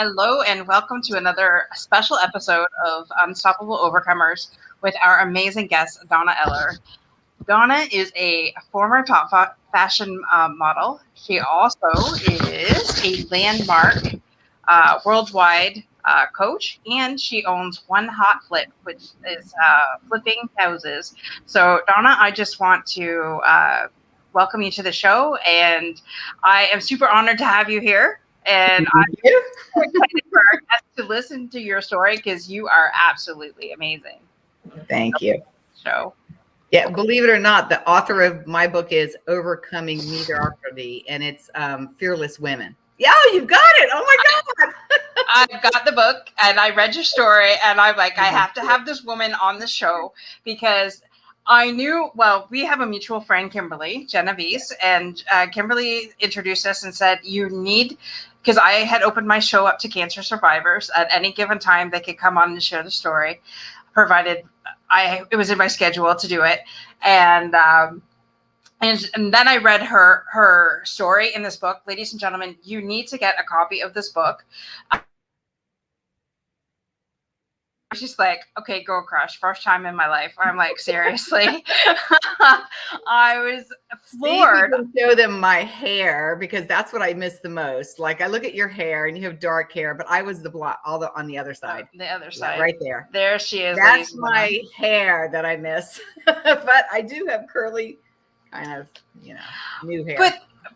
Hello and welcome to another special episode of Unstoppable Overcomers with our amazing guest, Donna Eller. Donna is a former top fashion model. She also is a landmark worldwide coach, and she owns One Hot Flip, which is flipping houses. So, Donna, I just want to welcome you to the show, and I am super honored to have you here. And I'm so excited for our guests to listen to your story because you are absolutely amazing. Thank you. So, yeah, believe it or not, the author of my book is Overcoming Mediocrity, and it's Fearless Women. Yeah, you've got it. Oh my God. I've got the book and I read your story, and I'm like, I have to have this woman on the show because I knew, well, we have a mutual friend, Kimberly Genovese, and Kimberly introduced us and said, you need, because I had opened my show up to cancer survivors at any given time. They could come on and share the story, provided it was in my schedule to do it. And then I read her story in this book. Ladies and gentlemen, you need to get a copy of this book. She's like, okay, girl crush, first time in my life. I'm like, seriously? I was floored. See, show them my hair because that's what I miss the most. Like I look at your hair and you have dark hair, but I was the blonde, on the other side. The other side. Right there. There she is. That's my hair that I miss. But I do have curly kind of, new hair.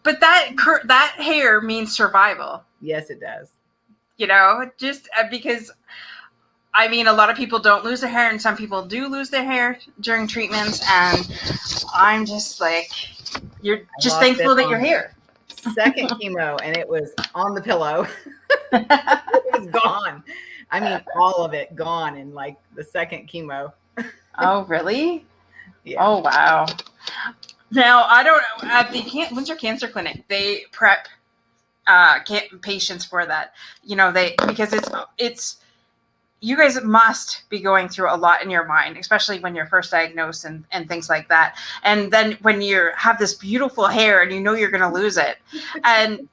But that hair means survival. Yes, it does. Just because I mean, a lot of people don't lose their hair, and some people do lose their hair during treatments. And I'm just like, you're just thankful that you're here. Second chemo, and it was on the pillow. It was gone. I mean, all of it gone in like the second chemo. Oh, really? Yeah. Oh, wow. Now, I don't know. At the Windsor Cancer Clinic, they prep patients for that. Because it's you guys must be going through a lot in your mind, especially when you're first diagnosed and things like that. And then when you have this beautiful hair and you're going to lose it. And,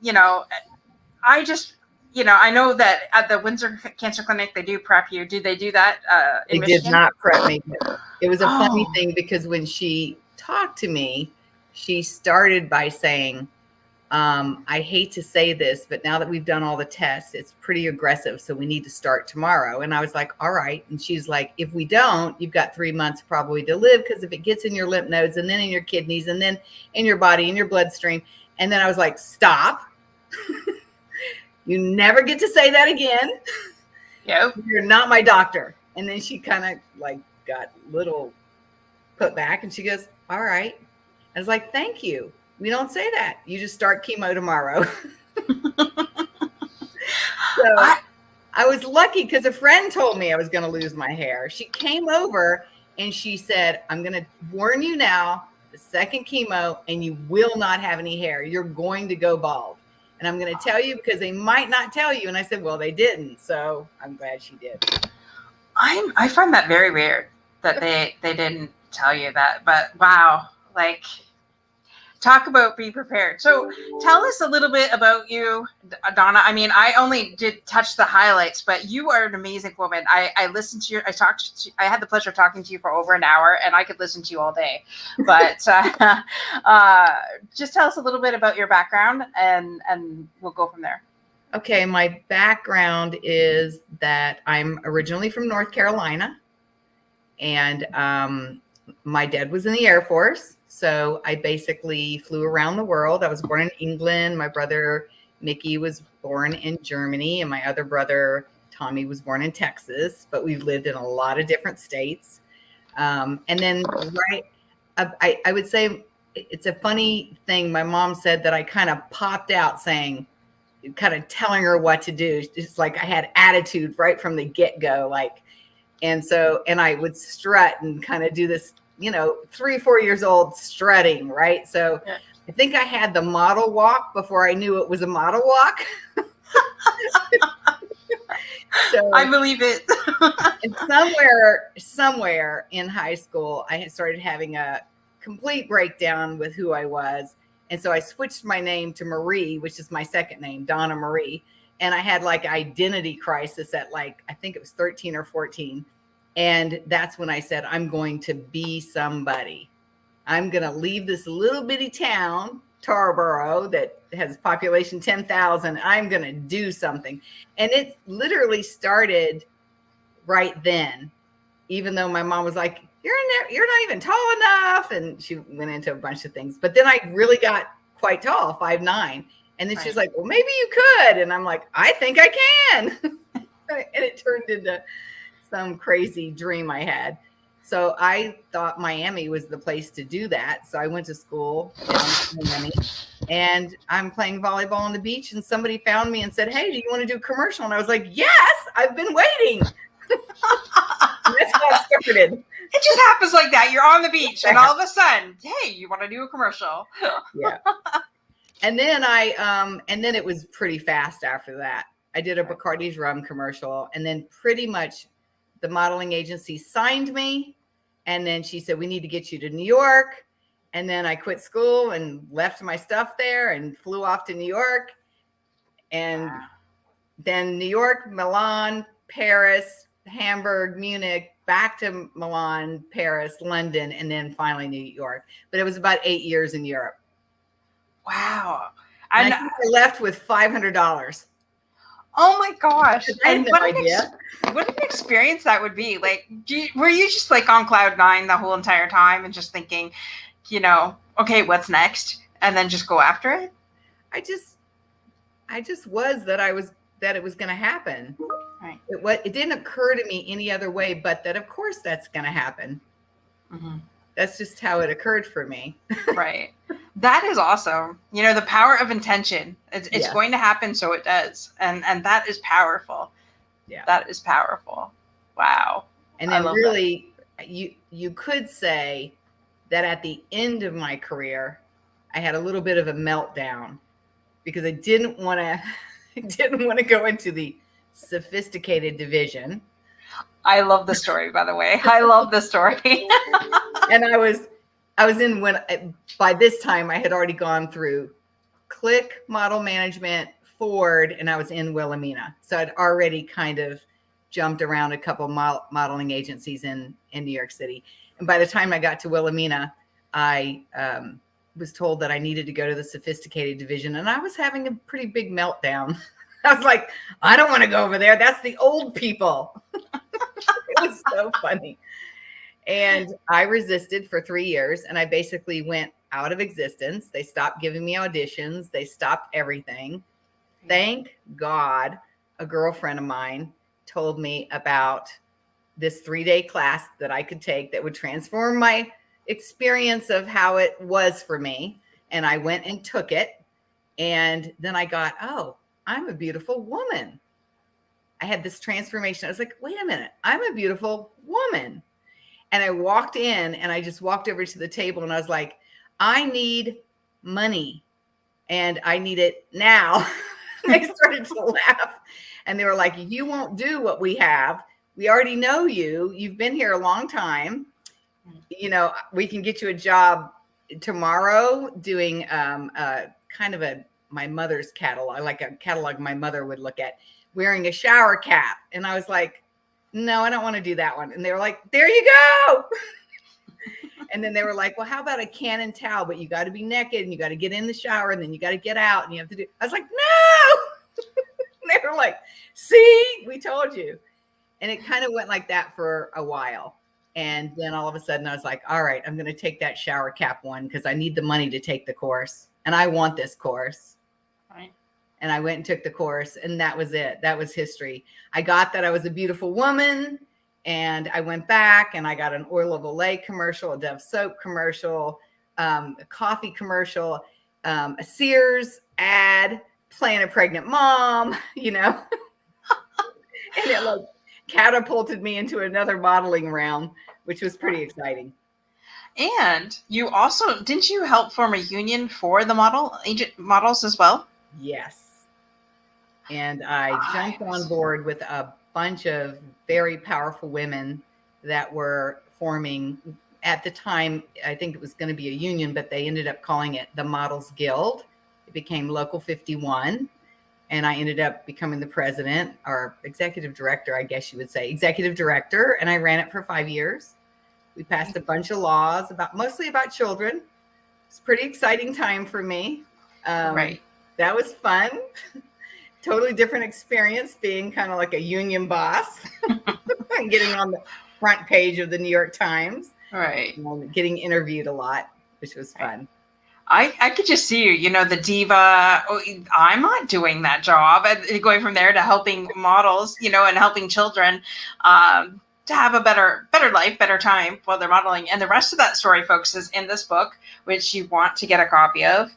I just, I know that at the Windsor Cancer Clinic, they do prep you. Do they do that in Michigan? Did not prep me. It was a funny thing because when she talked to me, she started by saying, I hate to say this, but now that we've done all the tests, it's pretty aggressive. So we need to start tomorrow. And I was like, all right. And she's like, if we don't, you've got 3 months probably to live. Because if it gets in your lymph nodes and then in your kidneys and then in your body, in your bloodstream. And then I was like, stop. You never get to say that again. Yep. You're not my doctor. And then she kind of like got a little put back and she goes, all right. I was like, thank you. We don't say that. You just start chemo tomorrow. So I was lucky because a friend told me I was going to lose my hair. She came over and she said, I'm going to warn you now, the second chemo, and you will not have any hair. You're going to go bald. And I'm going to tell you because they might not tell you. And I said, well, they didn't. So I'm glad she did. I find that very weird that they didn't tell you that. But wow, like, talk about be prepared. So tell us a little bit about you, Donna. I mean, I only did touch the highlights, but you are an amazing woman. I listened to I had the pleasure of talking to you for over an hour, and I could listen to you all day. But just tell us a little bit about your background, and we'll go from there. Okay, my background is that I'm originally from North Carolina, and my dad was in the Air Force. So I basically flew around the world. I was born in England. My brother, Mickey, was born in Germany. And my other brother, Tommy, was born in Texas. But we've lived in a lot of different states. And then, I would say it's a funny thing. My mom said that I kind of popped out saying, kind of telling her what to do. It's like I had attitude right from the get-go. And I would strut and kind of do this, 3, 4 years old strutting, right? So yeah. I think I had the model walk before I knew it was a model walk. So I believe it. And somewhere in high school, I had started having a complete breakdown with who I was. And so I switched my name to Marie, which is my second name, Donna Marie. And I had like identity crisis at like, I think it was 13 or 14. And that's when I said, I'm going to be somebody. I'm going to leave this little bitty town, Tarboro, that has population 10,000. I'm going to do something. And it literally started right then, even though my mom was like, you're not even tall enough. And she went into a bunch of things. But then I really got quite tall, 5'9". And then she's like, well, maybe you could. And I'm like, I think I can. And it turned into some crazy dream I had. So I thought Miami was the place to do that. So I went to school down in Miami, and I'm playing volleyball on the beach, and somebody found me and said, hey, do you want to do a commercial? And I was like, yes, I've been waiting. That's how it started. It just happens like that. You're on the beach and all of a sudden, hey, you want to do a commercial? Yeah. And then and then it was pretty fast after that. I did a Bacardi's rum commercial, and then pretty much the modeling agency signed me. And then she said, we need to get you to New York. And then I quit school and left my stuff there and flew off to New York. And then New York, Milan, Paris, Hamburg, Munich, back to Milan, Paris, London, and then finally New York. But it was about 8 years in Europe. Wow. And I think I left with $500. Oh my gosh. And what an experience that would be. Like, were you just like on cloud nine the whole entire time and just thinking, okay, what's next? And then just go after it? I just was that it was going to happen. Right. It didn't occur to me any other way, but that of course that's going to happen. Mm-hmm. That's just how it occurred for me. Right. That is awesome. The power of intention. It's going to happen, so it does. And that is powerful. Yeah. That is powerful. Wow. And then really, you could say that at the end of my career, I had a little bit of a meltdown because I didn't want to go into the sophisticated division. I love the story, by the way. I love the story. And I was in by this time I had already gone through Click, Model Management, Ford, and I was in Wilhelmina. So I'd already kind of jumped around a couple modeling agencies in New York City. And by the time I got to Wilhelmina, I was told that I needed to go to the sophisticated division. And I was having a pretty big meltdown. I was like, I don't want to go over there. That's the old people. It was so funny. And I resisted for 3 years, and I basically went out of existence. They stopped giving me auditions. They stopped everything. Thank God a girlfriend of mine told me about this 3-day class that I could take that would transform my experience of how it was for me. And I went and took it. And then I got, oh, I'm a beautiful woman. I had this transformation. I was like, wait a minute, I'm a beautiful woman. And I walked in and I just walked over to the table and I was like, I need money and I need it now. They started to laugh and they were like, you won't do what we have. We already know you. You've been here a long time. We can get you a job tomorrow doing my mother's catalog, like a catalog my mother would look at, wearing a shower cap. And I was like, no, I don't want to do that one. And they were like, there you go. And then they were like, well, how about a cannon towel? But you got to be naked and you got to get in the shower and then you got to get out and you have to do. I was like, no. And they were like, see, we told you. And it kind of went like that for a while. And then all of a sudden I was like, all right, I'm going to take that shower cap one because I need the money to take the course. And I want this course. Right. And I went and took the course and that was it. That was history. I got that I was a beautiful woman and I went back and I got an Oil of Olay commercial, a Dove soap commercial, a coffee commercial, a Sears ad, playing a pregnant mom, And it like catapulted me into another modeling realm, which was pretty exciting. And you also, didn't you help form a union for the models as well? Yes. And I jumped on board with a bunch of very powerful women that were forming at the time. I think it was going to be a union, but they ended up calling it the Models Guild. It became Local 51. And I ended up becoming the president or executive director, I guess you would say, executive director. And I ran it for 5 years. We passed a bunch of laws mostly about children. It's a pretty exciting time for me. Right. That was fun. Totally different experience being kind of like a union boss and getting on the front page of the New York Times. Right. And getting interviewed a lot, which was fun. I could just see you, the diva. Oh, I'm not doing that job. And going from there to helping models, and helping children to have a better life, better time while they're modeling. And the rest of that story, folks, is in this book, which you want to get a copy of.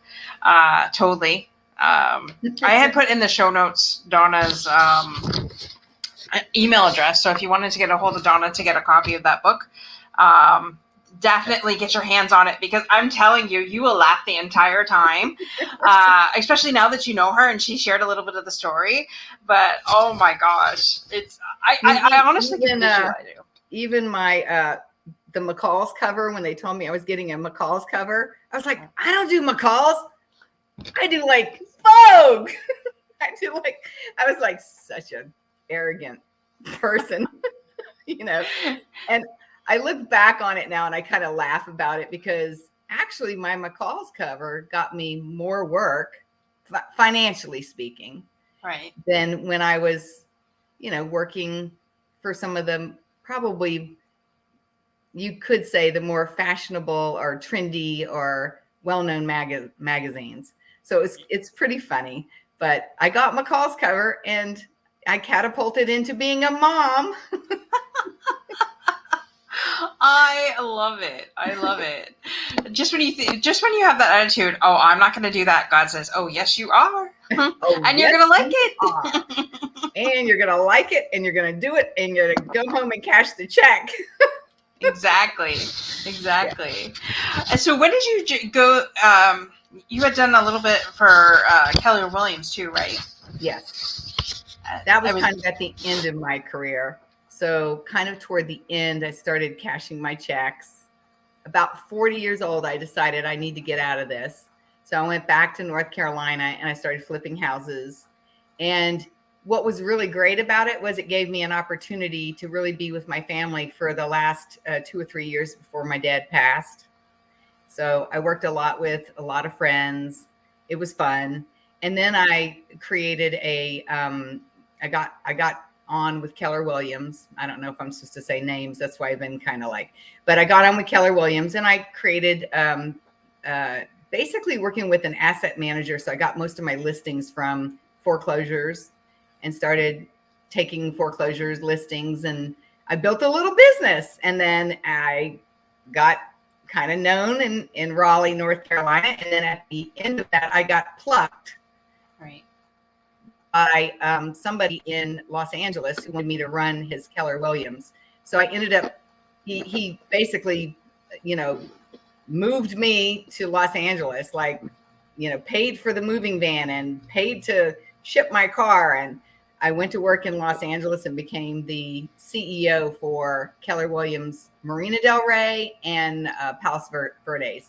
Totally. I had put in the show notes Donna's email address. So if you wanted to get a hold of Donna to get a copy of that book, definitely get your hands on it, because I'm telling you, you will laugh the entire time, especially now that you know her and she shared a little bit of the story. But oh my gosh, I honestly can visualize you. Even my the McCall's cover, when they told me I was getting a McCall's cover, I was like, I don't do McCall's. I do like Vogue. I was like such an arrogant person, and I look back on it now and I kind of laugh about it, because actually my McCall's cover got me more work, financially speaking, right, than when I was, working for some of the, probably you could say, the more fashionable or trendy or well-known magazines. So it's pretty funny, but I got McCall's cover and I catapulted into being a mom. I love it. I love it. Just when you have that attitude, oh, I'm not going to do that, God says, oh, yes, you are. Oh, and yes, you're going to like it. And you're going to like it, and you're going to do it, and you're going to go home and cash the check. Exactly. And so when did you go? You had done a little bit for Keller Williams too, right? Yes. That was kind of at the end of my career. So kind of toward the end, I started cashing my checks. About 40 years old, I decided I need to get out of this. So I went back to North Carolina and I started flipping houses. And what was really great about it was it gave me an opportunity to really be with my family for the last 2 or 3 years before my dad passed. So I worked a lot with a lot of friends. It was fun. And then I created I got on with Keller Williams. I don't know if I'm supposed to say names. That's why I've been kind of but I got on with Keller Williams and I created basically working with an asset manager. So I got most of my listings from foreclosures and started taking foreclosures listings, and I built a little business. And then I got kind of known in Raleigh, North Carolina. And then at the end of that, I got plucked. Right. By somebody in Los Angeles who wanted me to run his Keller Williams. So I ended up, he basically, moved me to Los Angeles, paid for the moving van and paid to ship my car. And I went to work in Los Angeles and became the CEO for Keller Williams, Marina Del Rey, and Palos Verdes.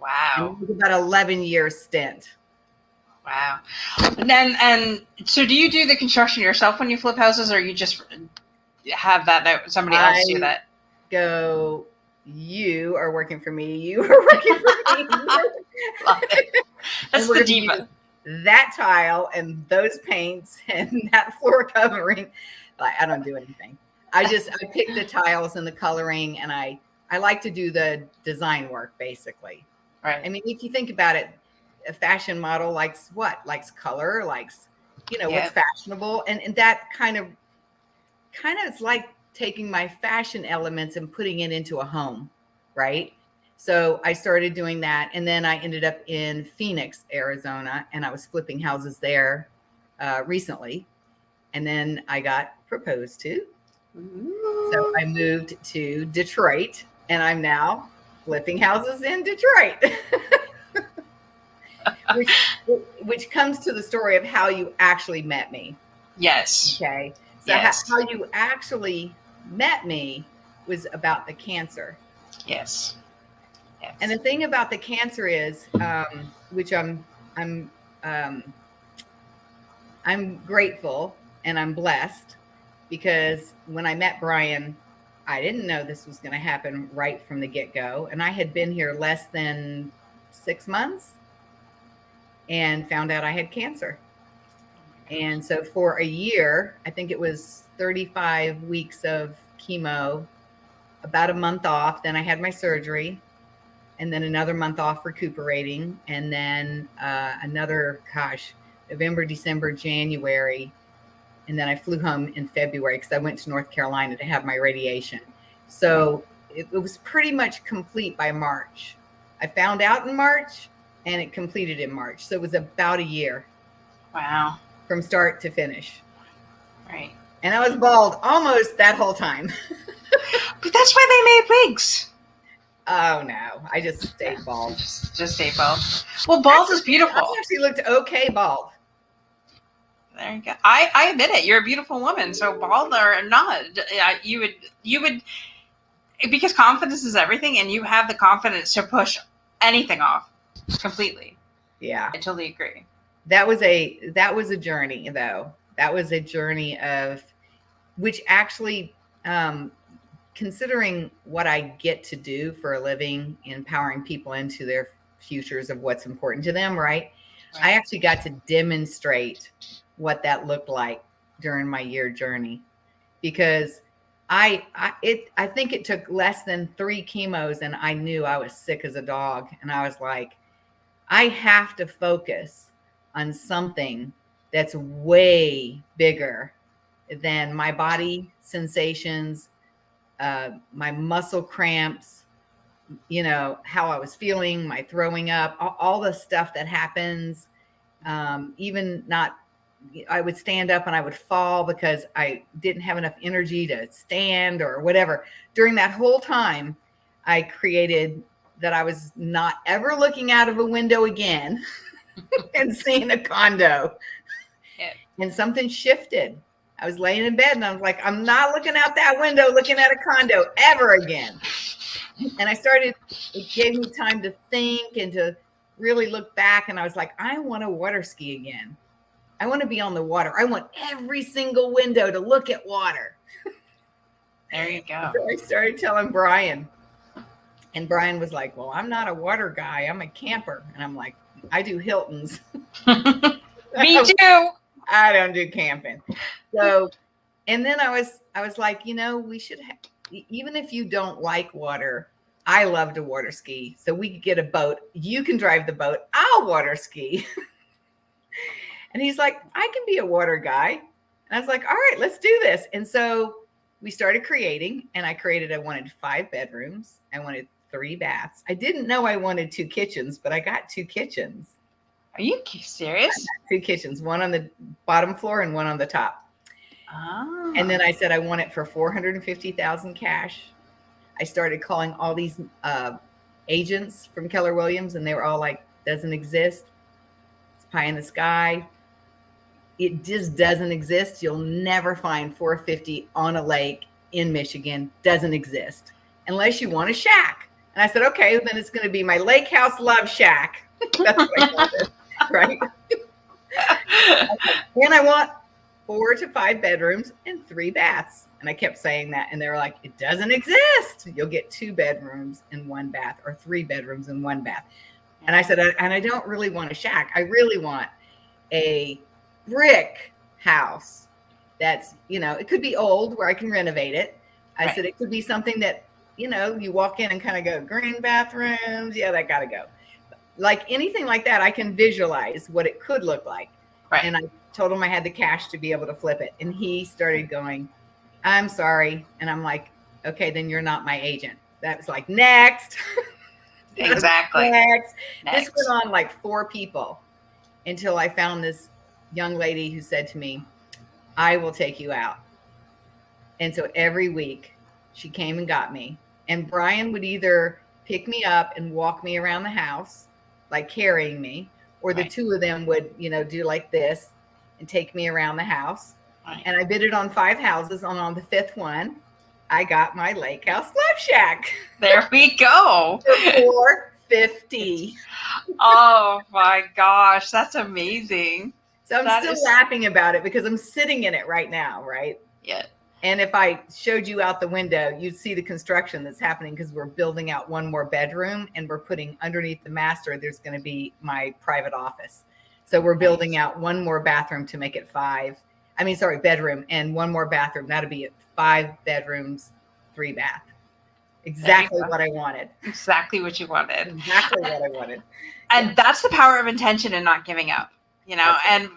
Wow. And it was about an 11-year stint. Wow. And so do you do the construction yourself when you flip houses, or you just have that somebody else do that? Go, you are working for me. You are working for me. Love it. That's the diva. That tile and those paints and that floor covering. I don't do anything. I pick the tiles and the coloring, and I like to do the design work, basically. Right. I mean, if you think about it, a fashion model likes what? Likes color, likes, what's fashionable. And that kind of is like taking my fashion elements and putting it into a home, right? So I started doing that. And then I ended up in Phoenix, Arizona, and I was flipping houses there recently. And then I got proposed to. Ooh. So I moved to Detroit, and I'm now flipping houses in Detroit. which comes to the story of how you actually met me. Yes. Okay. So yes. How you actually met me was about the cancer. Yes. And the thing about the cancer is, which I'm I'm grateful and I'm blessed because when I met Brian, I didn't know this was going to happen right from the get-go. And I had been here less than 6 months and found out I had cancer. And so for a year, I think it was 35 weeks of chemo, about a month off. Then I had my surgery, and then another month off recuperating. And then another, November, December, January. And then I flew home in February because I went to North Carolina to have my radiation. So it was pretty much complete by March. I found out in March and it completed in March. So it was about a year. Wow. From start to finish. Right. And I was bald almost that whole time. But that's why they made wigs. Oh no, I just stayed bald. Just stay bald. Well, bald is beautiful. I actually looked okay bald. There you go. I admit it. You're a beautiful woman. So bald or not, you would, because confidence is everything, and you have the confidence to push anything off completely. Yeah, I totally agree. That was a journey, though. That was a journey of which actually, considering what I get to do for a living, empowering people into their futures of what's important to them, right? I actually got to demonstrate what that looked like during my year journey, because I think it took less than 3 chemos and I knew I was sick as a dog. And I was like, I have to focus on something that's way bigger than my body sensations, my muscle cramps, how I was feeling, my throwing up, all the stuff that happens. Even not, I would stand up and I would fall because I didn't have enough energy to stand or whatever. During that whole time, I created that I was not ever looking out of a window again and seeing a condo. Yeah. And something shifted. I was laying in bed and I was like, I'm not looking out that window, looking at a condo ever again. And it gave me time to think and to really look back. And I was like, I want to water ski again. I want to be on the water. I want every single window to look at water. There you go. So I started telling Brian. And Brian was like, well, I'm not a water guy. I'm a camper. And I'm like, I do Hiltons. Me too. I don't do camping. So, and then I was like, we should have, even if you don't like water, I love to water ski. So we could get a boat. You can drive the boat. I'll water ski. And he's like, I can be a water guy. And I was like, all right, let's do this. And so we started creating, and I wanted 5 bedrooms. I wanted 3 baths. I didn't know I wanted 2 kitchens, but I got 2 kitchens. Are you serious? 2 kitchens, one on the bottom floor and one on the top. Oh. And then I said, I want it for $450,000 cash. I started calling all these agents from Keller Williams, and they were all like, doesn't exist. It's pie in the sky. It just doesn't exist. You'll never find 450 on a lake in Michigan. Doesn't exist unless you want a shack. And I said, okay, then it's going to be my lake house love shack. That's what I called it, right? And I want 4 to 5 bedrooms and 3 baths. And I kept saying that. And they were like, it doesn't exist. You'll get 2 bedrooms and 1 bath, or 3 bedrooms and 1 bath. And I said, and I don't really want a shack. I really want a brick house that's, it could be old where I can renovate it. I said, it could be something that, you walk in and kind of go, green bathrooms. Yeah, that got to go. Like anything like that, I can visualize what it could look like. Right. And I told him I had the cash to be able to flip it. And he started going, I'm sorry. And I'm like, okay, then you're not my agent. That was like, next. Exactly. Next. This went on like 4 people until I found this young lady who said to me, I will take you out. And so every week she came and got me. And Brian would either pick me up and walk me around the house, like carrying me, or the 2 of them would, do like this and take me around the house. Right. And I bid it on 5 houses. And on the 5th one, I got my lake house love shack. There we go. For $450. Oh my gosh, that's amazing. So I'm still laughing about it because I'm sitting in it right now, right? Yeah. And if I showed you out the window, you'd see the construction that's happening because we're building out one more bedroom and we're putting underneath the master, there's going to be my private office. So we're building out one more bathroom to make it bedroom and one more bathroom. That'll be 5 bedrooms, 3 bath. Exactly what I wanted. Exactly what you wanted. Exactly what I wanted. And that's the power of intention and not giving up. You know, and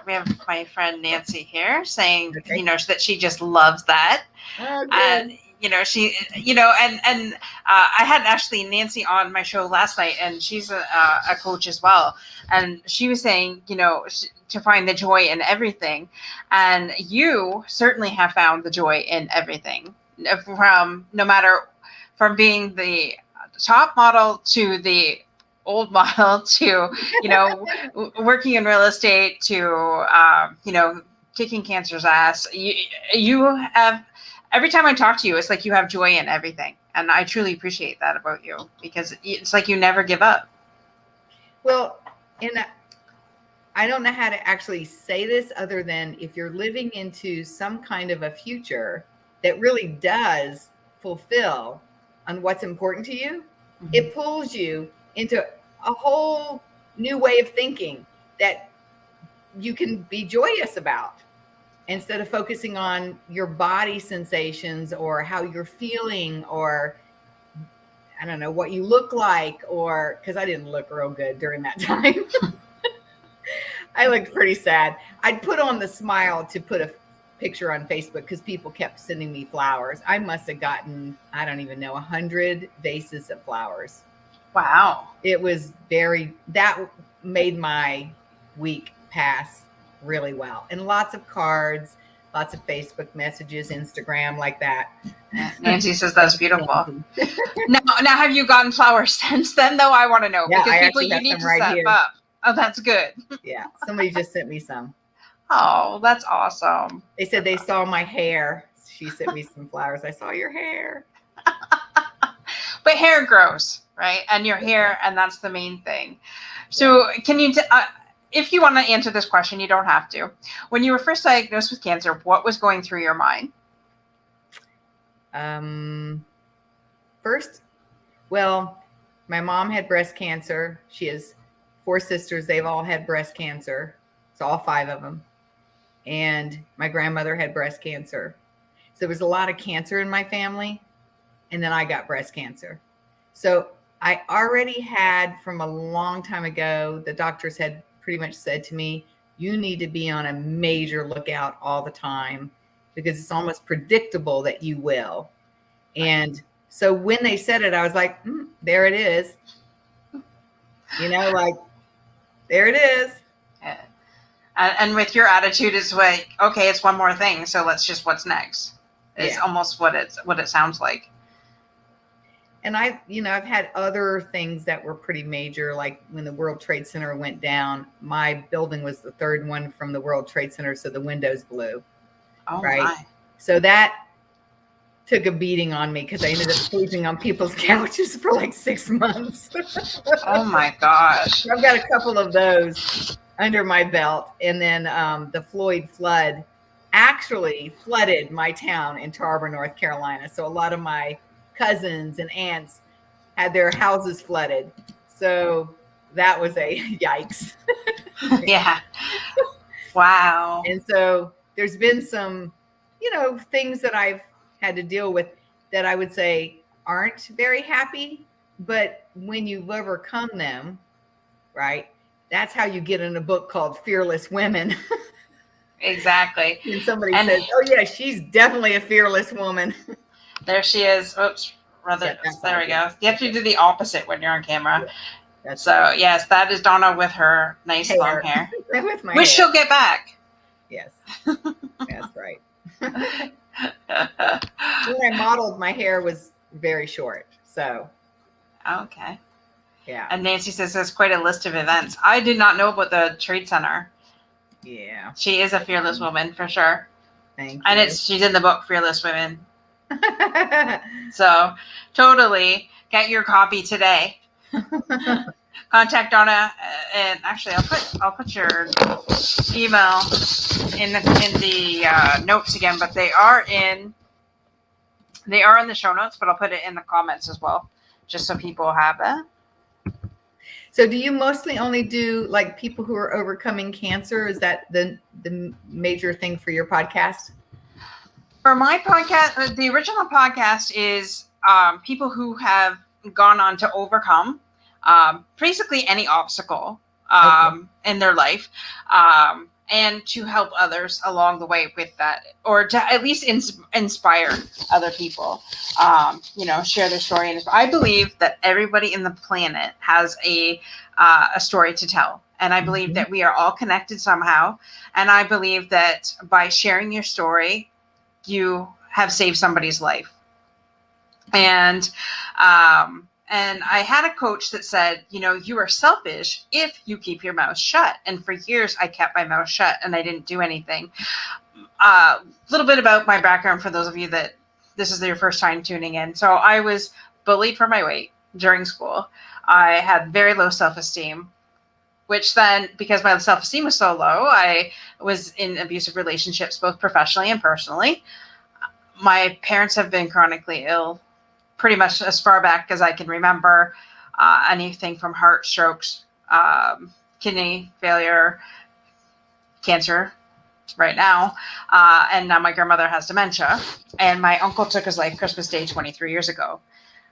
we have my friend Nancy here saying, you know, that she just loves that. And, you know, she, you know, and I had actually Nancy on my show last night, and she's a coach as well. And she was saying, you know, to find the joy in everything. And you certainly have found the joy in everything, from being the top model to the old model to, you know, working in real estate to, you know, kicking cancer's ass. You have, every time I talk to you, it's like you have joy in everything. And I truly appreciate that about you, because it's like you never give up. Well, I don't know how to actually say this other than if you're living into some kind of a future that really does fulfill on what's important to you, it pulls you into a whole new way of thinking that you can be joyous about, instead of focusing on your body sensations or how you're feeling, or I don't know, what you look like, or because I didn't look real good during that time. I looked pretty sad. I'd put on the smile to put a picture on Facebook because people kept sending me flowers. I must have gotten, I don't even know, 100 vases of flowers. Wow. It was that made my week pass really well. And lots of cards, lots of Facebook messages, Instagram, like that. Nancy says that's beautiful. Now, have you gotten flowers since then, though? I want to know. Yeah, because people you need to set up. Oh, that's good. Yeah, somebody just sent me some. Oh, that's awesome. They said they saw my hair. She sent me some flowers. I saw your hair. But hair grows, right? And your hair, and that's the main thing. So can you, if you want to answer this question, you don't have to. When you were first diagnosed with cancer, what was going through your mind? First, well, my mom had breast cancer. She has 4 sisters. They've all had breast cancer. It's all 5 of them. And my grandmother had breast cancer. So there was a lot of cancer in my family. And then I got breast cancer. So I already had, from a long time ago, the doctors had pretty much said to me, you need to be on a major lookout all the time because it's almost predictable that you will. And so when they said it, I was like, there it is. You know, like, there it is. Yeah. And with your attitude, it's like, okay, it's one more thing. So let's just, what's next? It's almost what it sounds like. And I've had other things that were pretty major, like when the World Trade Center went down, my building was the 3rd one from the World Trade Center. So the windows blew. Oh, right. My. So that took a beating on me because I ended up sleeping on people's couches for like 6 months. Oh my gosh. I've got a couple of those under my belt. And then the Floyd flood actually flooded my town in Tarboro, North Carolina. So a lot of my cousins and aunts had their houses flooded. So that was a yikes. Yeah. Wow. And so there's been some, things that I've had to deal with that I would say aren't very happy, but when you've overcome them, right? That's how you get in a book called Fearless Women. Exactly. And somebody says, oh yeah, she's definitely a fearless woman. There she is. Oops. There we go. You have to do the opposite when you're on camera. Yeah. Yes, that is Donna with her nice long hair. With my Which hair. she'll get back. Yes. That's right. When I modeled, my hair was very short. So. Okay. Yeah. And Nancy says there's quite a list of events. I did not know about the Trade Center. Yeah. She is a fearless woman for sure. Thank you. And she's in the book Fearless Women. So totally get your copy today. contact Donna, and actually I'll put your email in the notes again, but they are in the show notes, but I'll put it in the comments as well, just so people have it. So do you mostly only do like people who are overcoming cancer? Is that the major thing for your podcast? For my podcast, the original podcast is people who have gone on to overcome basically any obstacle in their life, and to help others along the way with that, or to at least inspire other people, share their story. And I believe that everybody in the planet has a story to tell. And I believe that we are all connected somehow. And I believe that by sharing your story, you have saved somebody's life. And I had a coach that said, you are selfish if you keep your mouth shut. And for years, I kept my mouth shut and I didn't do anything. A little bit about my background for those of you that this is your first time tuning in. So I was bullied for my weight during school. I had very low self-esteem, which then, because my self-esteem was so low, I was in abusive relationships, both professionally and personally. My parents have been chronically ill pretty much as far back as I can remember, anything from heart strokes, kidney failure, cancer right now. And now my grandmother has dementia, and my uncle took his life Christmas Day 23 years ago.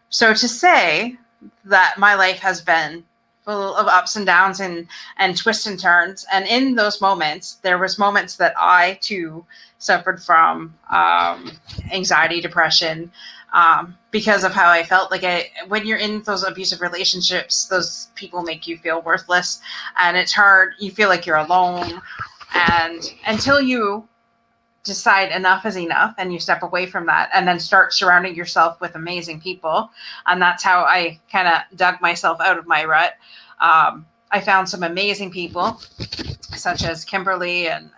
So to say that my life has been full of ups and downs and twists and turns. And in those moments, there was moments that I too suffered from anxiety, depression, because of how I felt. Like when you're in those abusive relationships, those people make you feel worthless, and it's hard. You feel like you're alone, and until you decide enough is enough and you step away from that and then start surrounding yourself with amazing people. And that's how I kind of dug myself out of my rut. I found some amazing people such as Kimberly and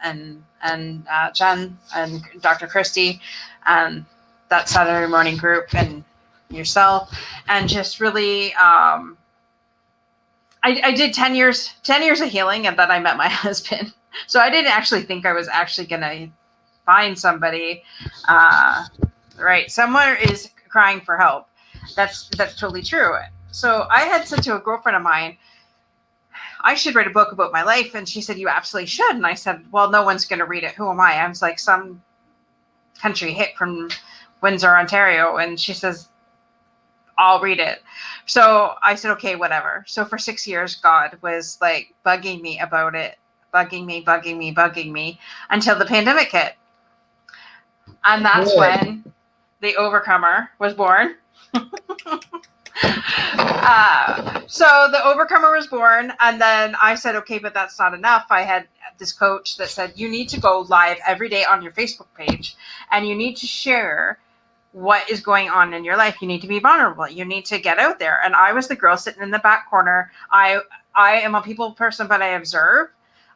Jen and Dr. Christy and that Saturday morning group and yourself, and just really I did 10 years of healing, and then I met my husband. So I didn't actually think I was actually gonna find somebody. Right, someone is crying for help. That's totally true. So I had said to a girlfriend of mine, I should write a book about my life, and she said, you absolutely should. And I said, well, no one's going to read it. Who am I? I was like some country hit from Windsor, Ontario. And she says, I'll read it. So I said, okay, whatever. So for 6 years, God was like bugging me about it, bugging me until the pandemic hit. And that's when The Overcomer was born. So The Overcomer was born, and then I said, okay, but that's not enough. I had this coach that said, you need to go live every day on your Facebook page, and you need to share what is going on in your life. You need to be vulnerable. You need to get out there. And I was the girl sitting in the back corner. I am a people person, but I observe.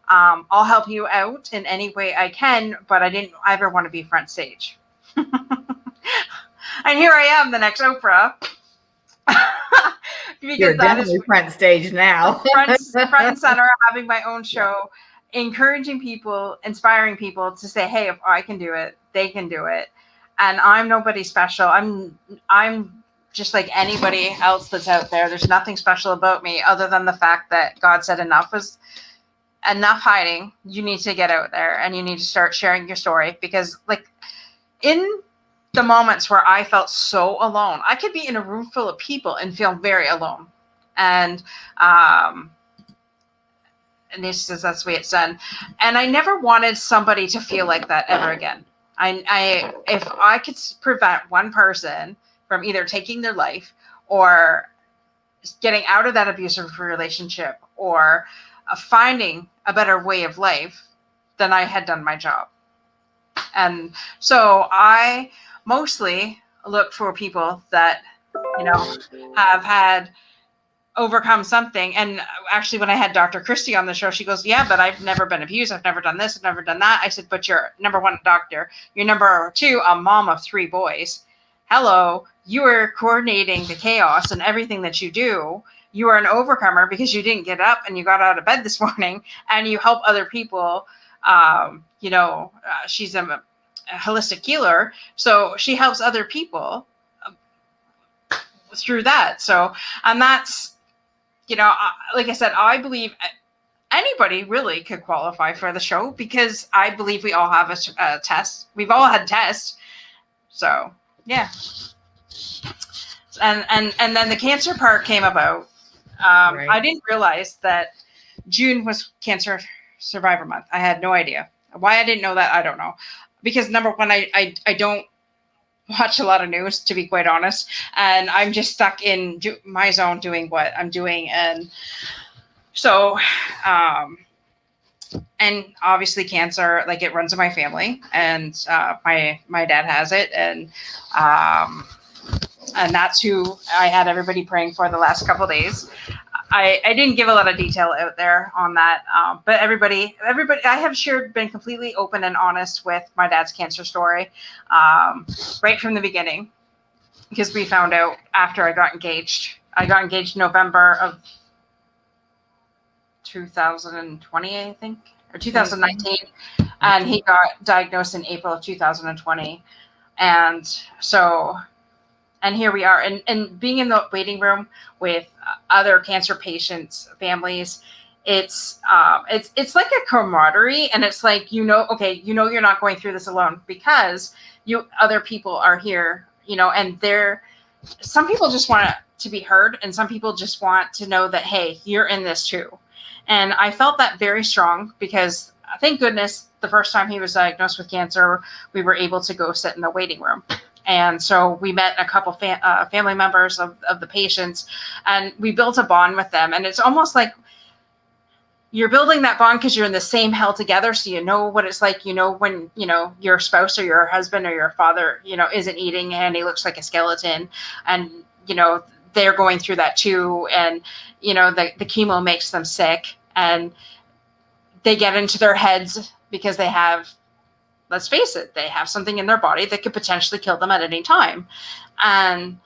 I'll help you out in any way I can, but I didn't ever want to be front stage. And here I am, the next Oprah. Because you're definitely front stage now. front and center, having my own show, encouraging people, inspiring people to say, hey, if I can do it, they can do it. And I'm nobody special. I'm just like anybody else that's out there. There's nothing special about me other than the fact that God said enough is enough hiding. You need to get out there and you need to start sharing your story, because like in the moments where I felt so alone, I could be in a room full of people and feel very alone. And this says that's the way it's done. And I never wanted somebody to feel like that ever again. I if I could prevent one person from either taking their life or getting out of that abusive relationship or finding a better way of life, then I had done my job. And so I mostly look for people that, have had overcome something. And actually, when I had Dr. Christy on the show, she goes, yeah, but I've never been abused. I've never done this. I've never done that. I said, but you're number one, a doctor. You're number two, a mom of 3 boys. Hello, you are coordinating the chaos and everything that you do. you are an overcomer because you didn't get up and you got out of bed this morning and you help other people. She's a holistic healer, so she helps other people through that. So, and that's, like I said, I believe anybody really could qualify for the show because I believe we all have a test. We've all had tests. So, yeah. And then the cancer part came about. Right. I didn't realize that June was Cancer Survivor Month. I had no idea. Why I didn't know that, I don't know. Because number one, I don't watch a lot of news, to be quite honest. And I'm just stuck in my zone doing what I'm doing. And so, and obviously cancer, like it runs in my family. And my dad has it. And that's who I had everybody praying for the last couple of days. I didn't give a lot of detail out there on that, but everybody, I have been completely open and honest with my dad's cancer story, right from the beginning, because we found out after I got engaged. I got engaged November of 2020, I think, or 2019, and he got diagnosed in April of 2020, and so. And here we are, and being in the waiting room with other cancer patients, families, it's like a camaraderie, and it's like, you're not going through this alone because other people are here, and some people just want to be heard, and some people just want to know that, hey, you're in this too. And I felt that very strong because thank goodness the first time he was diagnosed with cancer, we were able to go sit in the waiting room. And so we met a couple family members of the patients, and we built a bond with them. And it's almost like you're building that bond because you're in the same hell together. So you know what it's like, when, your spouse or your husband or your father, isn't eating and he looks like a skeleton, and, they're going through that too. And, the chemo makes them sick, and they get into their heads because they have, let's face it, they have something in their body that could potentially kill them at any time. And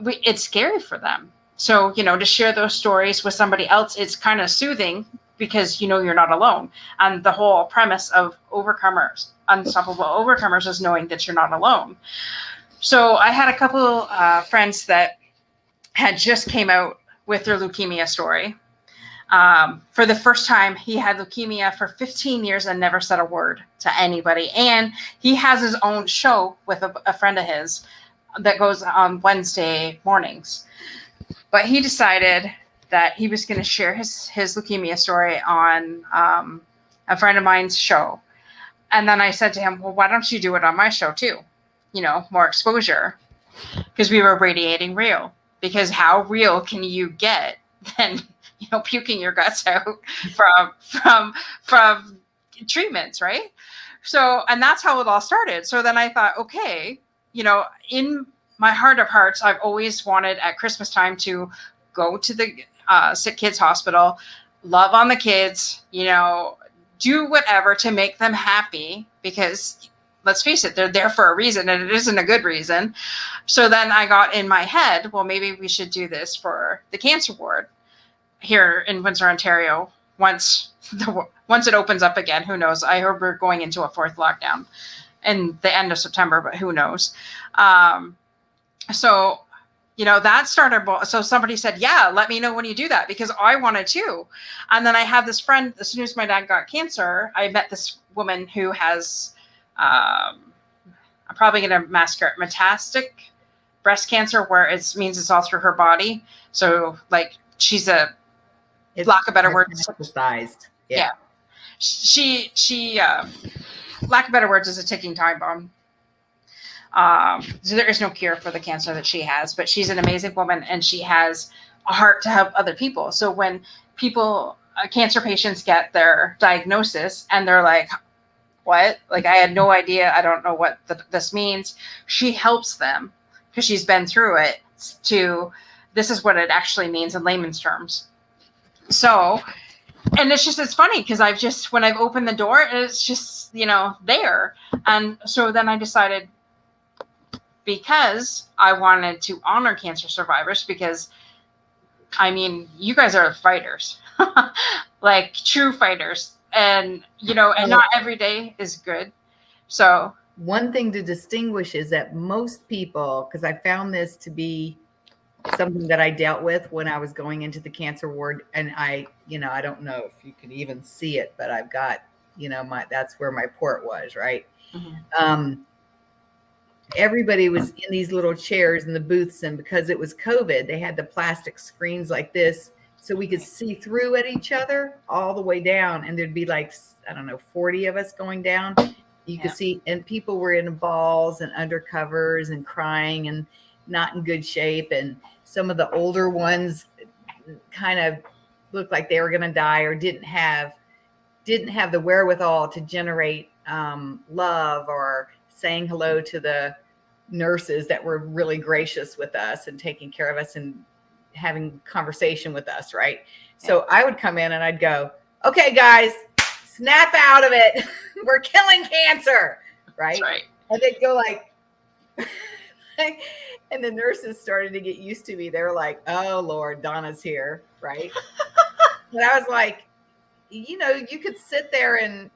it's scary for them. So, to share those stories with somebody else, it's kind of soothing because, you're not alone. And the whole premise of overcomers, unstoppable overcomers, is knowing that you're not alone. So I had a couple friends that had just came out with their leukemia story. For the first time, he had leukemia for 15 years and never said a word to anybody. And he has his own show with a friend of his that goes on Wednesday mornings. But he decided that he was going to share his leukemia story on a friend of mine's show. And then I said to him, well, why don't you do it on my show too? More exposure, because we were radiating real. Because how real can you get than puking your guts out from treatments, right? So, and that's how it all started. So then I thought, okay, in my heart of hearts, I've always wanted at Christmas time to go to the sick kids hospital, love on the kids, do whatever to make them happy, because let's face it, they're there for a reason, and it isn't a good reason. So then I got in my head, well, maybe we should do this for the cancer ward here in Windsor, Ontario. Once it opens up again, who knows? I heard we're going into a fourth lockdown in the end of September, but who knows? So, that started. So somebody said, yeah, let me know when you do that, because I wanted to. And then I had this friend, as soon as my dad got cancer, I met this woman who has, I'm probably going to massacre it, metastatic breast cancer, where it means it's all through her body. So like she's lack of better words, metastasized. Yeah. She lack of better words, is a ticking time bomb. So there is no cure for the cancer that she has, but she's an amazing woman, and she has a heart to help other people. So when cancer patients get their diagnosis and they're like, what? Like, I had no idea. I don't know what this means. She helps them because she's been through it this is what it actually means in layman's terms. So, and it's funny because when I've opened the door, it's just, there. And so then I decided, because I wanted to honor cancer survivors, because I mean, you guys are fighters, like true fighters, and and not every day is good. So one thing to distinguish is that most people, because I found this to be something that I dealt with when I was going into the cancer ward, and I don't know if you could even see it, but I've got, that's where my port was, right? Mm-hmm. Everybody was in these little chairs in the booths, and because it was COVID, they had the plastic screens like this, so we could see through at each other all the way down, and there'd be like, I don't know, 40 of us going down. You could see, and people were in balls and undercovers and crying and not in good shape, and some of the older ones kind of looked like they were going to die or didn't have the wherewithal to generate love or saying hello to the nurses that were really gracious with us and taking care of us and having conversation with us, right? So I would come in and I'd go, okay, guys, snap out of it. We're killing cancer, right? Right. And they'd go like, and the nurses started to get used to me. They were like, oh, Lord, Donna's here, right? But I was like, you could sit there and,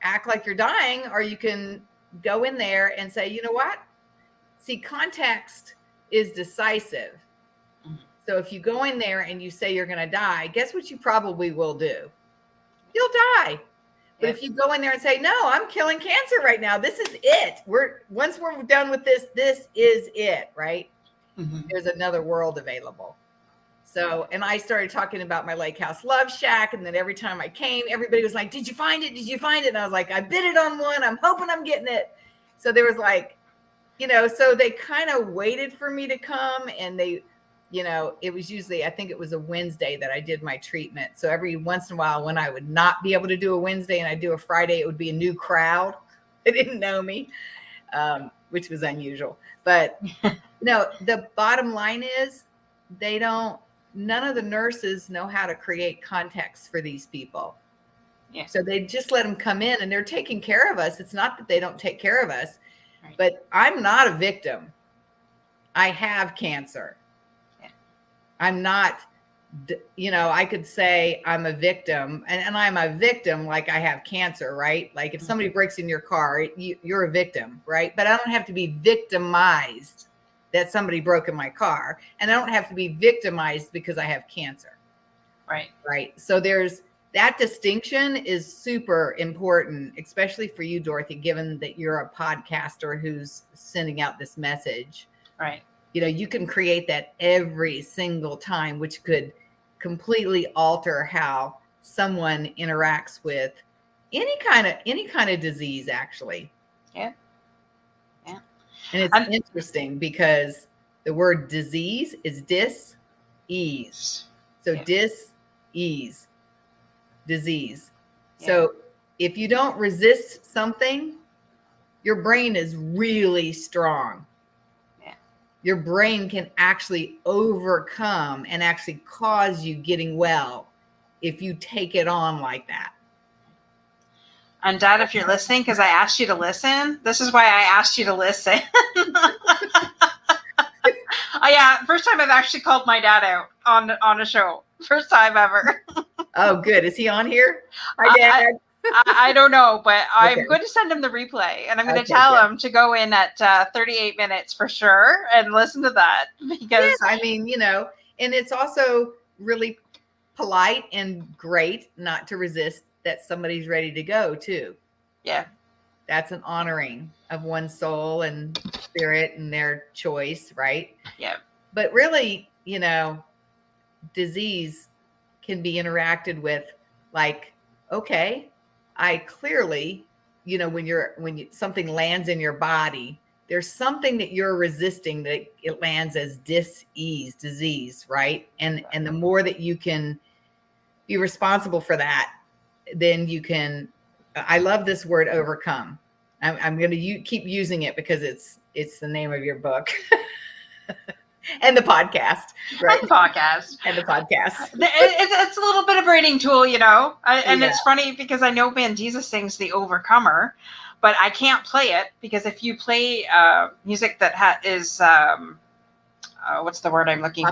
act like you're dying, or you can go in there and say, you know what? See, context is decisive. Mm-hmm. So if you go in there and you say you're going to die, guess what you probably will do? You'll die. But if you go in there and say, no, I'm killing cancer right now, this is it. Once we're done with this is it, right? Mm-hmm. There's another world available. So, and I started talking about my lake house love shack. And then every time I came, everybody was like, did you find it? Did you find it? And I was like, I bid it on one. I'm hoping I'm getting it. So there was like, so they kind of waited for me to come, and they, it was usually, I think it was a Wednesday that I did my treatment. So every once in a while when I would not be able to do a Wednesday and I do a Friday, it would be a new crowd. They didn't know me, which was unusual. But the bottom line is none of the nurses know how to create context for these people. Yeah. So they just let them come in and they're taking care of us. It's not that they don't take care of us, right. But I'm not a victim. I have cancer. Yeah. I'm not, I could say I'm a victim, and I'm a victim like I have cancer, right? Like if somebody breaks in your car, you're a victim, right? But I don't have to be victimized that somebody broke in my car, and I don't have to be victimized because I have cancer. Right. Right. So there's that distinction is super important, especially for you, Dorothy, given that you're a podcaster who's sending out this message. Right. You can create that every single time, which could completely alter how someone interacts with any kind of disease, actually. Yeah. And it's interesting because the word disease is dis-ease. So dis-ease, disease. Yeah. So if you don't resist something, your brain is really strong. Yeah. Your brain can actually overcome and actually cause you getting well if you take it on like that. And Dad, if you're listening, because I asked you to listen, this is why I asked you to listen. Yeah, first time I've actually called my dad out on a show. First time ever. Oh, good. Is he on here? Hi, Dad. I don't know, but I'm going to send him the replay, and I'm going to tell him to go in at 38 minutes for sure and listen to that. Because I mean, and it's also really polite and great not to resist that somebody's ready to go too. Yeah. That's an honoring of one's soul and spirit and their choice, right? Yeah. But really, disease can be interacted with like, okay, I clearly, when something lands in your body, there's something that you're resisting that it lands as dis-ease, disease, right? And the more that you can be responsible for that, then you can, I love this word, overcome. I'm going to keep using it because it's the name of your book and the podcast, right? And the podcast. It's a little bit of a rating tool, and it's funny because I know Van Jesus sings The Overcomer, but I can't play it because if you play music that is what's the word I'm looking for?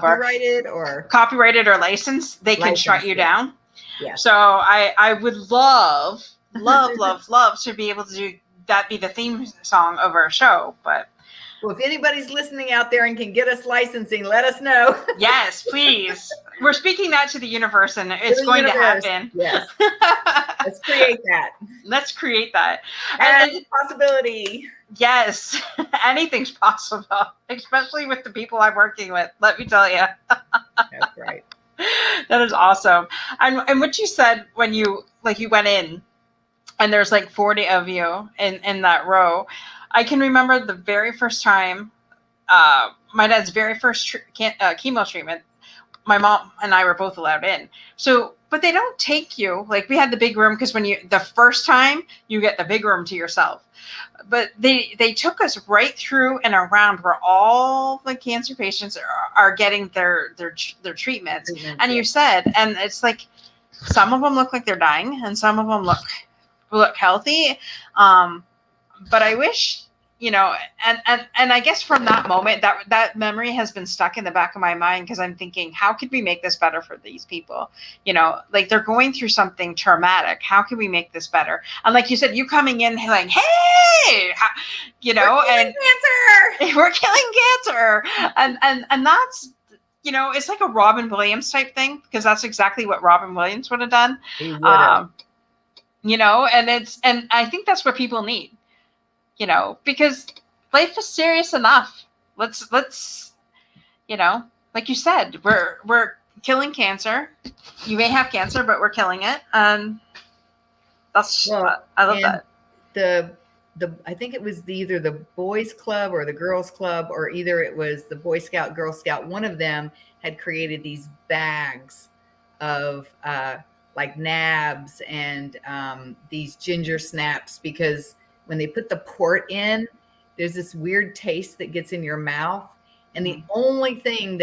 Copyrighted or licensed, they can shut you down. Yeah. So I would love to be able to do that, be the theme song of our show. But well, if anybody's listening out there and can get us licensing, let us know. Yes, please. We're speaking that to the universe, and it's going to happen. Yes. Let's create that. Let's create that. And possibility. Yes, anything's possible, especially with the people I'm working with. Let me tell you. That's right. That is awesome. And what you said when you went in, and there's like 40 of you in that row. I can remember the very first time, my dad's very first chemo treatment. My mom and I were both allowed in. So, but they don't take you, like we had the big room, because when the first time you get the big room to yourself. But they took us right through and around where all the cancer patients are getting their treatments. And you said, and it's like, some of them look like they're dying and some of them look healthy. But I wish, and I guess from that moment, that memory has been stuck in the back of my mind, because I'm thinking, how could we make this better for these people? Like they're going through something traumatic. How can we make this better? And like you said, you coming in like, hey, we're killing cancer. And that's, it's like a Robin Williams type thing, because that's exactly what Robin Williams would have done. He would have. And I think that's what people need. Because life is serious enough. Let's, like you said, we're killing cancer. You may have cancer, but we're killing it. And that's, I love that. I think it was either the boys club or the girls club, or either it was the Boy Scout, Girl Scout. One of them had created these bags of, like nabs and, these ginger snaps, because when they put the port in, there's this weird taste that gets in your mouth. And the only thing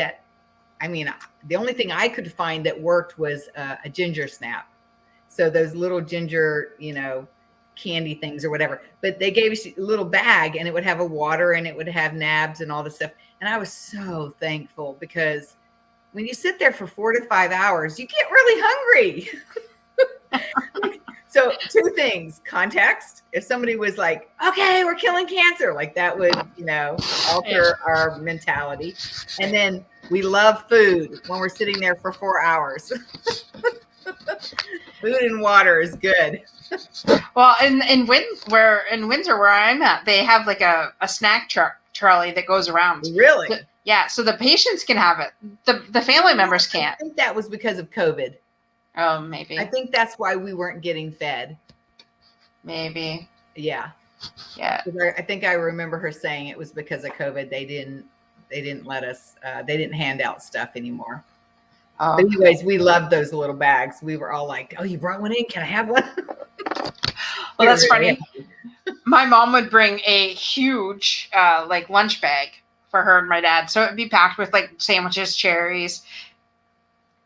I could find that worked was a ginger snap. So those little ginger, candy things or whatever. But they gave us a little bag, and it would have a water, and it would have nabs and all this stuff. And I was so thankful, because when you sit there for 4 to 5 hours, you get really hungry. So 2 things: context. If somebody was like, okay, we're killing cancer, like that would, alter our mentality. And then we love food when we're sitting there for 4 hours. Food and water is good. Well, in Windsor, where I'm at, they have like a snack trolley that goes around. Really? So the patients can have it. The family members can't. I think that was because of COVID. Oh, maybe. I think that's why we weren't getting fed. Maybe. Yeah. I think I remember her saying it was because of COVID. They didn't let us. They didn't hand out stuff anymore. Oh. But anyways, we loved those little bags. We were all like, "Oh, you brought one in? Can I have one?" Well, that's funny. My mom would bring a huge like lunch bag for her and my dad, so it'd be packed with like sandwiches, cherries,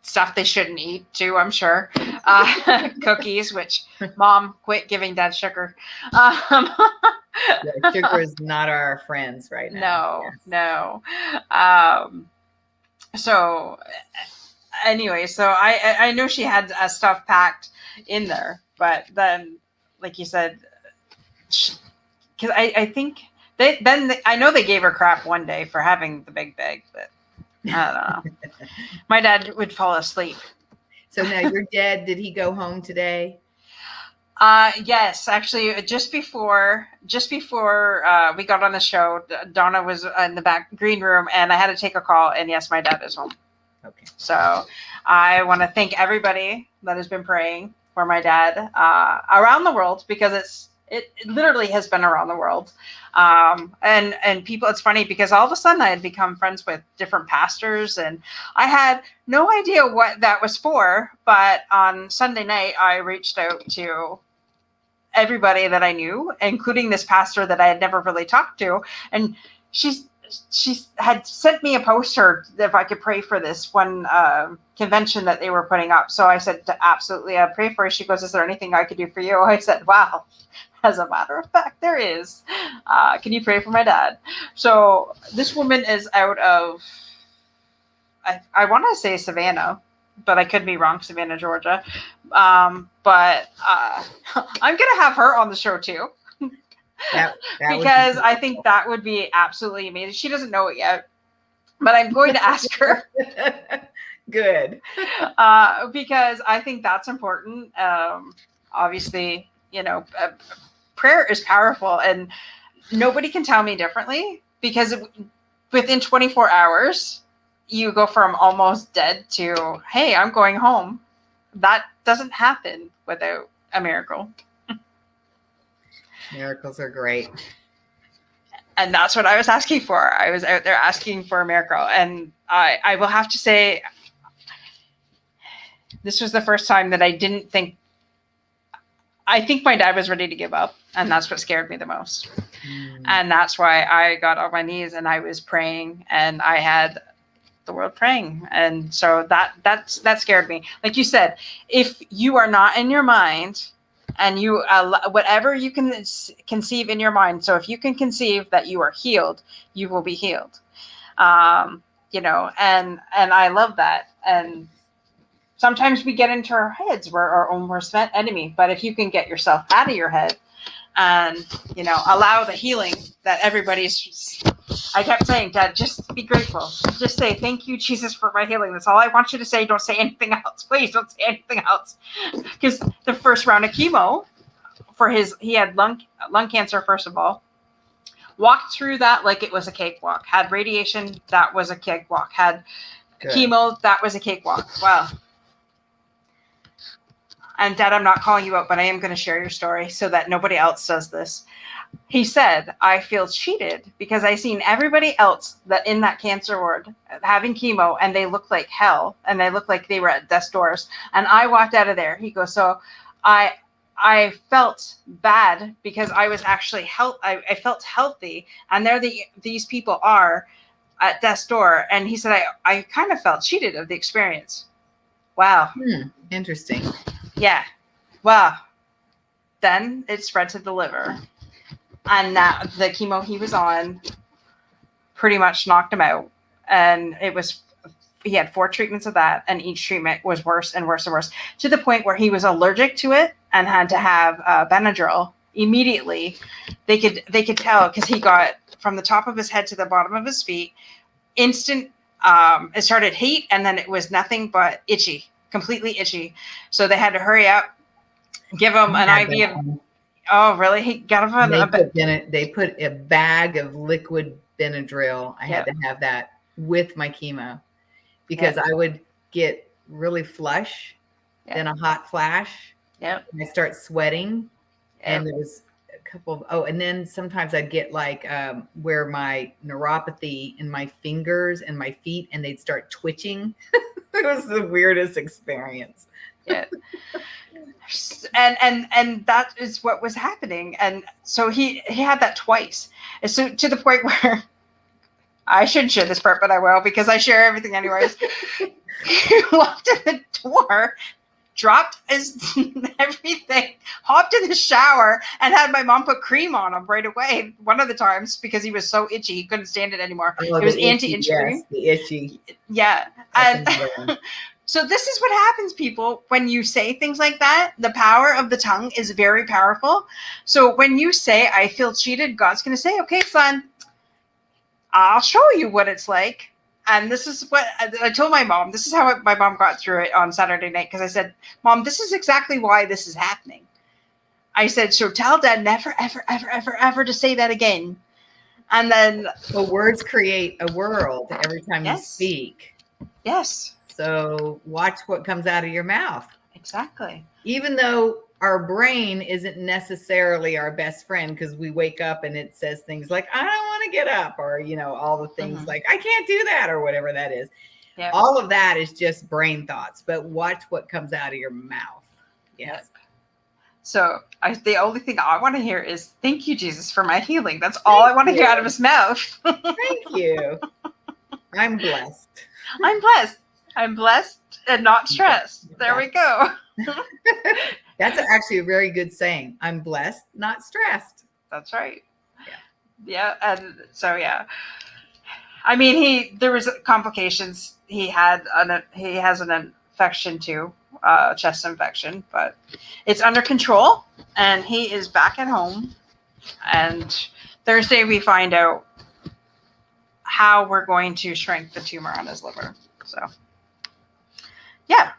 stuff they shouldn't eat too, I'm sure. Cookies, which Mom, quit giving Dad sugar. Sugar is not our friends right now. No. So anyway, so I know she had stuff packed in there, but then, like you said, because I think I know they gave her crap one day for having the big bag, but I don't know. My dad would fall asleep. So now your dad, did he go home today? Yes, actually, just before we got on the show, Donna was in the back green room, and I had to take a call. And yes, my dad is home. Okay. So I want to thank everybody that has been praying for my dad around the world, because it literally has been around the world. And people, it's funny because all of a sudden I had become friends with different pastors, and I had no idea what that was for. But on Sunday night, I reached out to everybody that I knew, including this pastor that I had never really talked to. And she had sent me a poster if I could pray for this one convention that they were putting up. So I said, absolutely, I'll pray for you. She goes, is there anything I could do for you? I said, wow. As a matter of fact, there is. Can you pray for my dad? So this woman is out of I want to say Savannah, but I could be wrong. Savannah, Georgia. But I'm gonna have her on the show too. That because I think that would be absolutely amazing. She doesn't know it yet, but I'm going to ask her. Good. Because I think that's important. Obviously, prayer is powerful, and nobody can tell me differently, because within 24 hours, you go from almost dead to, hey, I'm going home. That doesn't happen without a miracle. Miracles are great. And that's what I was asking for. I was out there asking for a miracle. And I will have to say, this was the first time that I didn't think, I think my dad was ready to give up. And that's what scared me the most. And that's why I got on my knees and I was praying, and I had the world praying. And so that scared me. Like you said, if you are not in your mind, and you whatever you can conceive in your mind. So if you can conceive that you are healed, you will be healed. And I love that. And sometimes we get into our heads, we're our own worst enemy. But if you can get yourself out of your head and allow the healing that everybody's. I kept saying, Dad, just be grateful. Just say, thank you, Jesus, for my healing. That's all I want you to say. Don't say anything else. Please don't say anything else. Because the first round of chemo he had lung cancer, first of all. Walked through that like it was a cakewalk. Had radiation, that was a cakewalk. Had chemo, that was a cakewalk. Wow. And Dad, I'm not calling you out, but I am going to share your story so that nobody else does this. He said, I feel cheated because I seen everybody else that in that cancer ward having chemo, and they looked like hell, and they looked like they were at death's doors. And I walked out of there. He goes, so I felt bad because I was actually I felt healthy, and these people are at death's door. And he said, I kind of felt cheated of the experience. Wow. Interesting. Yeah. Wow. Then it spread to the liver. And that the chemo he was on pretty much knocked him out. And he had 4 treatments of that, and each treatment was worse and worse and worse, to the point where he was allergic to it and had to have Benadryl immediately. They could tell, because he got from the top of his head to the bottom of his feet, instant. It started heat, and then it was nothing but itchy, completely itchy. So they had to hurry up, give him an IV of. Oh, really? He got him on They put a bag of liquid Benadryl. I had to have that with my chemo, because I would get really flush, then a hot flash. Yep. And I start sweating. And there was a couple of, and then sometimes I'd get like where my neuropathy in my fingers and my feet, and they'd start twitching. It was the weirdest experience. Yeah. And that is what was happening. And so he had that twice. And so to the point where I shouldn't share this part, but I will, because I share everything anyways. He walked in the door, dropped his everything, hopped in the shower, and had my mom put cream on him right away. One of the times, because he was so itchy, he couldn't stand it anymore. It was anti-itch cream. The itchy. Yeah. And so this is what happens, people, when you say things like that. The power of the tongue is very powerful. So when you say, I feel cheated, God's going to say, okay, son, I'll show you what it's like. And this is what I told my mom. This is how my mom got through it on Saturday night, because I said, Mom, this is exactly why this is happening. I said, so tell Dad never, ever, ever, ever, ever to say that again. And then. Well, words create a world every time you speak. Yes. So watch what comes out of your mouth. Exactly. Even though our brain isn't necessarily our best friend, because we wake up and it says things like, I don't want to get up, or, all the things like, I can't do that, or whatever that is. Yep. All of that is just brain thoughts, but watch what comes out of your mouth. Yes. Yep. So the only thing I want to hear is, thank you, Jesus, for my healing. That's all I want to hear out of his mouth. Thank you. I'm blessed. I'm blessed. I'm blessed and not stressed. There we go. That's actually a very good saying. I'm blessed, not stressed. That's right. Yeah. And so, yeah. I mean, there was complications. He has an infection too, chest infection, but it's under control, and he is back at home. And Thursday we find out how we're going to shrink the tumor on his liver. So, yeah.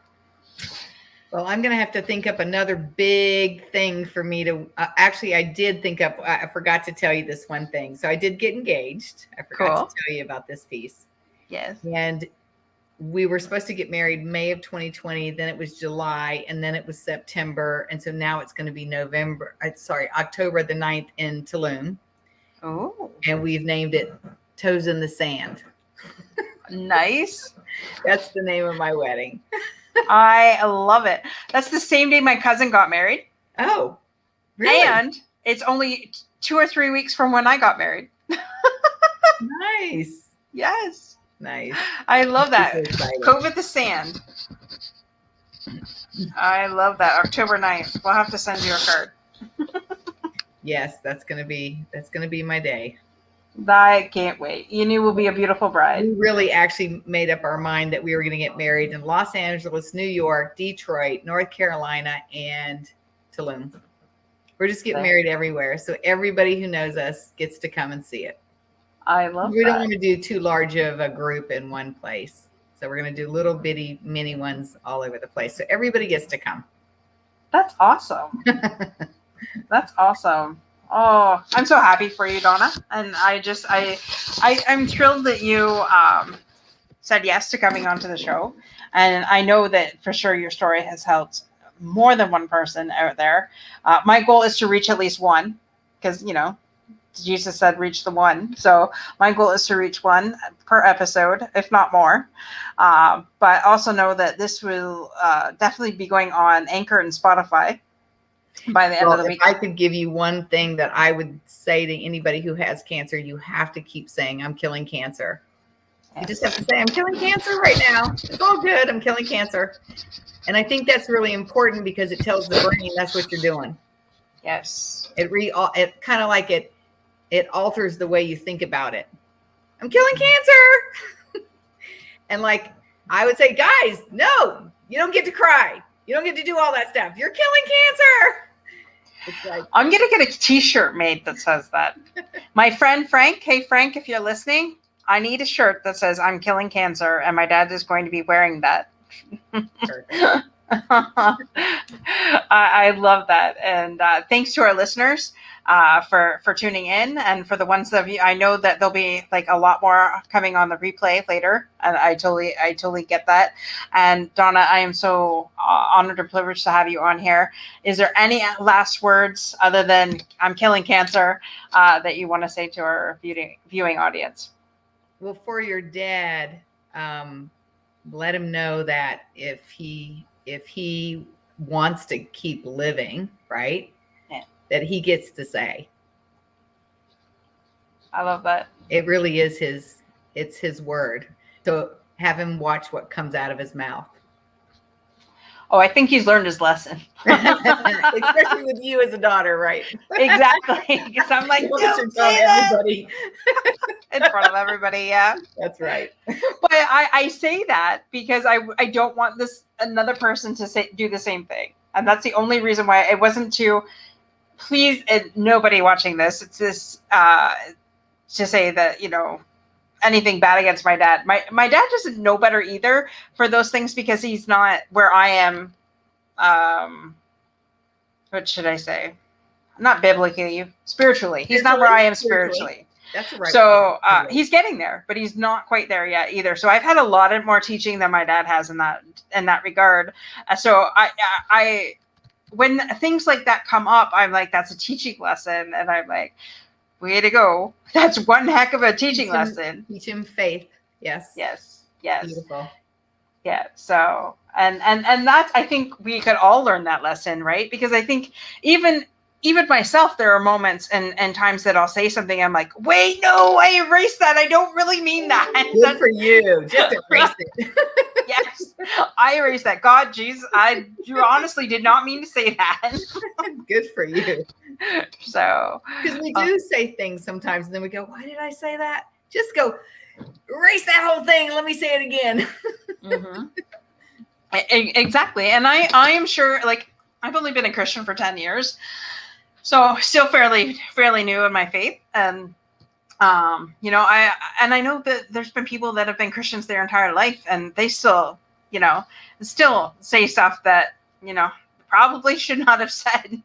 Well, I'm going to have to think up another big thing for me to actually, I did think up, I forgot to tell you this one thing. So I did get engaged. I forgot to tell you about this piece. Yes. And we were supposed to get married May of 2020. Then it was July, and then it was September. And so now it's going to be October the 9th in Tulum. Oh. And we've named it Toes in the Sand. Nice. That's the name of my wedding. I love it. That's the same day my cousin got married. Oh, really? And it's only 2 or 3 weeks from when I got married. Nice. Yes. Nice. I love that. Cove at the Sand. I love that. October 9th. We'll have to send you a card. Yes, that's gonna be my day. I can't wait. You will be a beautiful bride. We really actually made up our mind that we were going to get married in Los Angeles, New York, Detroit, North Carolina, and Tulum. We're just getting married everywhere. So everybody who knows us gets to come and see it. I love We don't want to do too large of a group in one place. So we're going to do little bitty mini ones all over the place. So everybody gets to come. That's awesome. That's awesome. Oh, I'm so happy for you, Donna. And I'm thrilled that you said yes to coming onto the show. And I know that for sure your story has helped more than one person out there. My goal is to reach at least one, because, Jesus said reach the one. So my goal is to reach one per episode, if not more. But also know that this will definitely be going on Anchor and Spotify by the end of the week. If I could give you one thing that I would say to anybody who has cancer, you have to keep saying, I'm killing cancer. You just have to say, I'm killing cancer right now. It's all good. I'm killing cancer. And I think that's really important because it tells the brain that's what you're doing. Yes. It kind of like it alters the way you think about it. I'm killing cancer. And like, I would say, guys, no, you don't get to cry. You don't get to do all that stuff. You're killing cancer. It's like, I'm going to get a t-shirt made that says that. My friend Frank, hey Frank, if you're listening, I need a shirt that says I'm killing cancer, and my dad is going to be wearing that. I love that. And thanks to our listeners for tuning in, and for the ones that I know that there'll be like a lot more coming on the replay later, and I totally get that. And Donna, I am so honored and privileged to have you on here. Is there any last words other than I'm killing cancer that you want to say to our viewing audience? Well, for your dad, let him know that if he wants to keep living, right? Yeah. That he gets to say. I love that. It really is it's his word. So have him watch what comes out of his mouth. Oh, I think he's learned his lesson. Especially with you as a daughter, right? Exactly. Because I'm like, don't say everybody. In front of everybody, yeah. That's right. But I say that because I don't want another person to do the same thing. And that's the only reason why. It wasn't to please nobody watching this. It's this to say that, anything bad against my dad. My dad doesn't know better either for those things, because he's not where I am. What should I say? Not biblically, spiritually. He's not where I am spiritually. That's right. So he's getting there, but he's not quite there yet either. So I've had a lot of more teaching than my dad has in that regard. So I when things like that come up, I'm like, that's a teaching lesson, and I'm like, way to go. That's one heck of a teaching lesson. Teach him faith. Yes. Yes. Beautiful. Yeah. So, and that's, I think we could all learn that lesson, right? Because I think even myself, there are moments and times that I'll say something, I'm like, wait, no, I erased that. I don't really mean that. Good for you. Just erase it. Yes. I erased that. God, jeez, you honestly did not mean to say that. Good for you. So, because we do say things sometimes and then we go, why did I say that? Just go, Erase that whole thing. Let me say it again. Mm-hmm. Exactly. And I am sure, like, I've only been a Christian for 10 years, so still fairly new in my faith. And, I know that there's been people that have been Christians their entire life, and they still, still say stuff that, probably should not have said.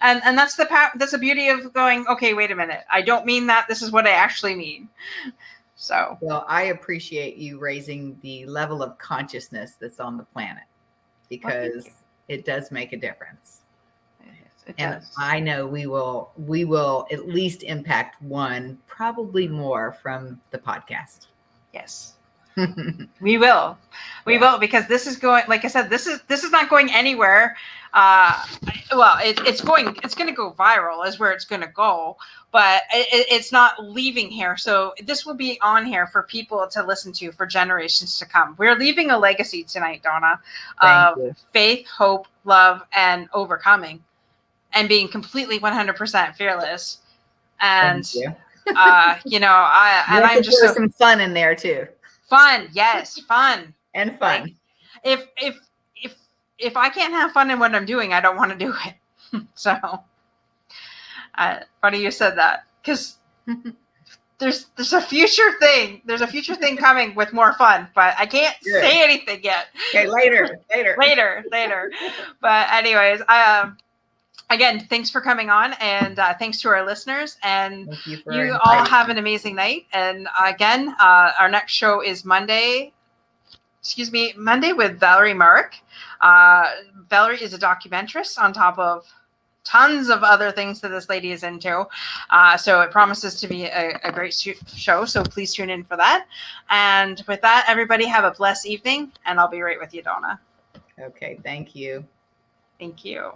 and that's the beauty of going, okay, wait a minute. I don't mean that. This is what I actually mean. So, well, I appreciate you raising the level of consciousness that's on the planet, because it does make a difference. It and does. I know we will at least impact one, probably more, from the podcast. Yes. We will, because this is going, like I said, this is not going anywhere. It's going to go viral is where it's going to go, but it's not leaving here. So this will be on here for people to listen to for generations to come. We're leaving a legacy tonight, Donna, of faith, hope, love, and overcoming, and being completely 100% fearless. And I'm just throw some fun in there too. Fun, yes, fun and fun. Like, if I can't have fun in what I'm doing, I don't want to do it. So, funny you said that, because there's a future thing. There's a future thing coming with more fun, but I can't say anything yet. Okay, later. But anyways, again, thanks for coming on, and thanks to our listeners. And you all have an amazing night. And again, our next show is Monday with Valerie Mark. Valerie is a documentarist on top of tons of other things that this lady is into. So it promises to be a great show. So please tune in for that. And with that, everybody have a blessed evening, and I'll be right with you, Donna. Okay. Thank you. Thank you.